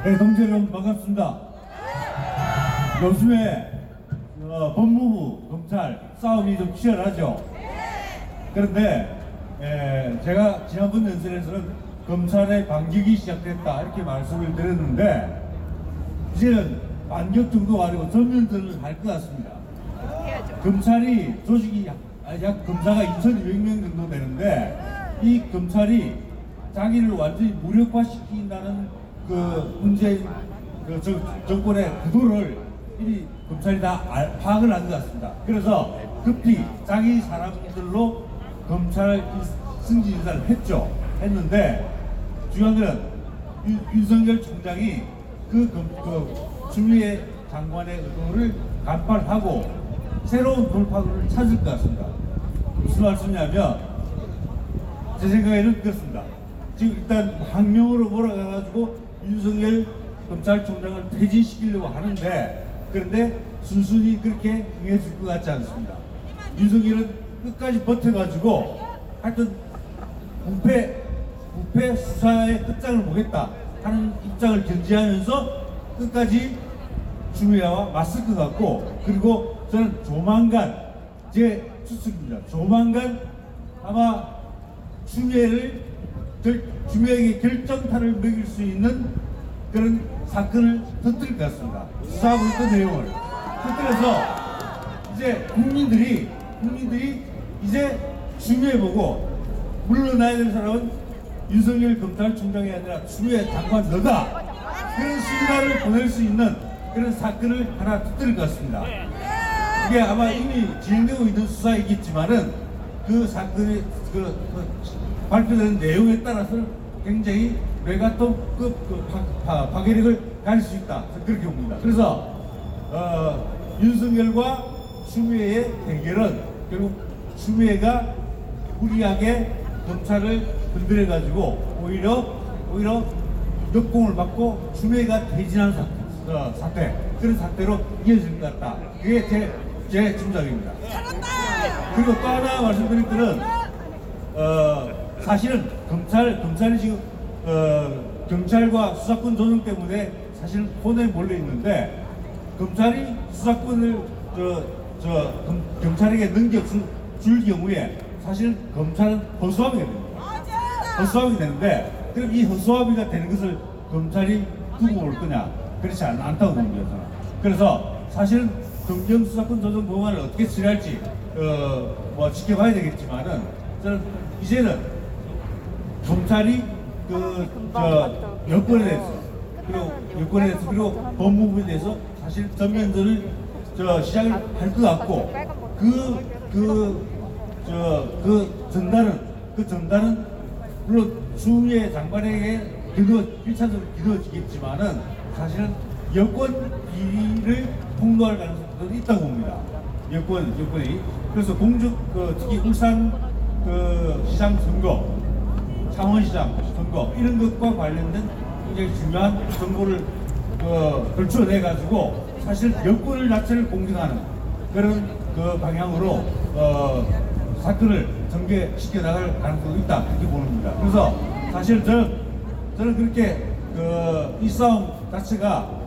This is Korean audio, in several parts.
네, 동지 여러분 반갑습니다. 요즘에 법무부, 검찰 싸움이 좀 치열하죠. 그런데 제가 지난번 연설에서는 검찰의 반격이 시작됐다 이렇게 말씀을 드렸는데 이제는 반격 정도가 아니고 전면전을 할 것 같습니다. 검찰이 조직이 약 검사가 2,200명 정도 되는데 이 검찰이 자기를 완전히 무력화시킨다는 그 문재인 정권의 구도를 이미 검찰이 다 파악을 한 것 같습니다. 그래서 급히 자기 사람들로 검찰 승진 인사를 했는데 중요한 것은 윤석열 총장이 추미애 장관의 의도를 간파하고 새로운 돌파구를 찾을 것 같습니다. 무슨 말씀이냐면 제 생각에는 그렇습니다. 지금 일단 항명으로 몰아가가지고 윤석열 검찰총장을 퇴진시키려고 하는데 그런데 순순히 그렇게 응해줄 것 같지 않습니다. 윤석열은 끝까지 버텨가지고 하여튼 부패 수사의 끝장을 보겠다 하는 입장을 견지하면서 끝까지 추미애와 맞설 것 같고, 그리고 저는 조만간 제 추측입니다. 조만간 아마 추미애에게 결정타를 먹일 수 있는 그런 사건을 터뜨릴 것 같습니다. 수사하고 있던 내용을 터뜨려서 이제 국민들이 이제 추미애 보고 물러나야 될 사람은 윤석열 검찰총장이 아니라 추미애 장관 너다, 그런 신호를 보낼 수 있는 그런 사건을 하나 터뜨릴 것 같습니다. 이게 아마 이미 진행되고 있는 수사이겠지만은 그 사건의 발표되는 내용에 따라서 굉장히 메가톤급 파괴력을 가질 수 있다, 그렇게 봅니다. 그래서 윤석열과 추미애의 대결은 결국 추미애가 무리하게 검찰을 건드려가지고 오히려 역공을 받고 추미애가 퇴진한 사태, 그런 사태로 이어질 것 같다. 그게 제 짐작입니다. 그리고 또 하나 말씀드릴 거는 사실은 검찰이 지금 경찰과 수사권 조정 때문에 사실은 혼에 몰려 있는데 검찰이 수사권을 경찰에게 넘겨줄 경우에 사실은 검찰은 허수아비가 됩니다. 허수아비가 되는데 그럼 이 허수아비가 되는 것을 검찰이 두고 올 거냐? 그렇지 않다고 봅니다. 저는. 그래서 사실은 검경 수사권 조정 법안을 어떻게 처리할지 지켜봐야 되겠지만은 저는 이제는 검찰이 여권에 대해서 그리고 법무부에 대해서 사실 전면전을 시작을 할 것 같고 그 전단은 물론 추미애 장관에게 1차적으로 기도지겠지만은 사실은 여권 비리를 폭로할 가능성도 있다고 봅니다. 여권이. 그래서 특히 울산 시장 선거, 창원시장 선거 이런 것과 관련된 굉장히 중요한 정보를 걸쳐내 가지고 사실 여권을 자체를 공격하는 그런 방향으로 사건을 전개시켜 나갈 가능성도 있다, 이렇게 보입니다. 그래서 사실 저는 그렇게 이 싸움 자체가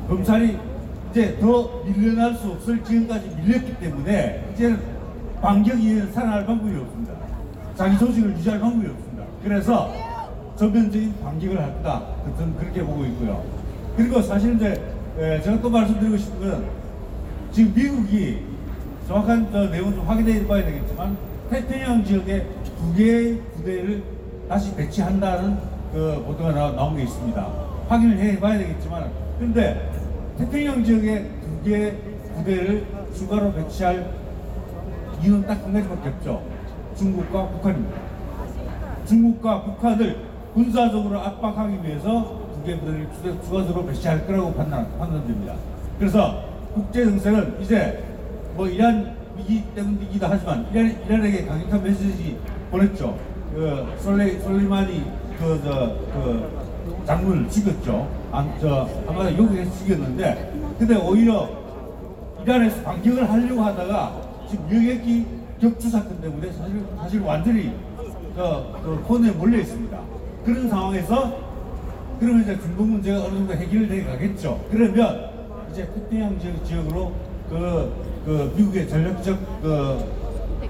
검찰이 이제 더 밀려날 수 없을 지금까지 밀렸기 때문에 이제는 반격이 살아날 방법이 없습니다. 자기 조직을 유지할 방법이 없습니다. 그래서 전면적인 반격을 할 거다, 저는 그렇게 보고 있고요. 그리고 사실 이제 제가 또 말씀드리고 싶은 건 지금 미국이 정확한 내용은 좀 확인해 봐야 되겠지만 태평양 지역에 2개의 부대를 다시 배치한다는 보도가 나온 게 있습니다. 확인을 해 봐야 되겠지만, 그런데 태평양 지역에 2개의 부대를 추가로 배치할 이유는 딱 한 가지밖에 없죠. 중국과 북한입니다. 중국과 북한을 군사적으로 압박하기 위해서 2개의 부대를 추가적으로 배치할 거라고 판단됩니다. 그래서 국제 정세는 이제 이란 위기 때문이기도 하지만 이란에게 강력한 메시지 보냈죠. 솔레이마니 장군을 죽였죠. 아마 욕해서 죽였는데, 근데 오히려 이란에서 반격을 하려고 하다가 지금 유해기 격추 사건 때문에 사실 완전히 혼에 몰려 있습니다. 그런 상황에서 그러면 이제 중동 문제가 어느 정도 해결돼 가겠죠. 그러면 이제 태평양 지역으로 그 미국의 전략적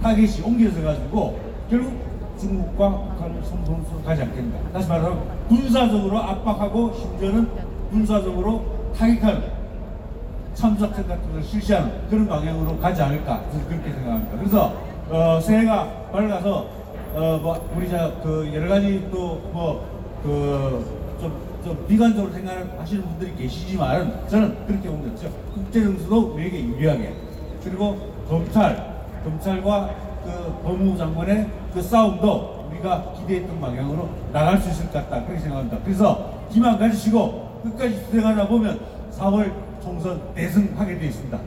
타겟이 옮겨져 가지고 결국 중국과 북한을 손동수로 가지 않겠는가. 다시 말하면 군사적으로 압박하고 심지어는 군사적으로 타격하는 참작전 같은 걸 실시하는 그런 방향으로 가지 않을까 그렇게 생각합니다. 그래서 새해가 밝아서 뭐 우리 여러 가지 좀 비관적으로 생각하시는 분들이 계시지만 저는 그렇게 봅니다. 국제 정세도 우리에게 유리하게, 그리고 검찰과 그 법무부 장관의 그 싸움도 우리가 기대했던 방향으로 나갈 수 있을 것 같다 그렇게 생각합니다. 그래서 기만 가지시고 끝까지 진행하다 보면 4월 총선 대승하게 되어 있습니다.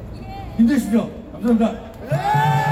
힘내십시오. 감사합니다.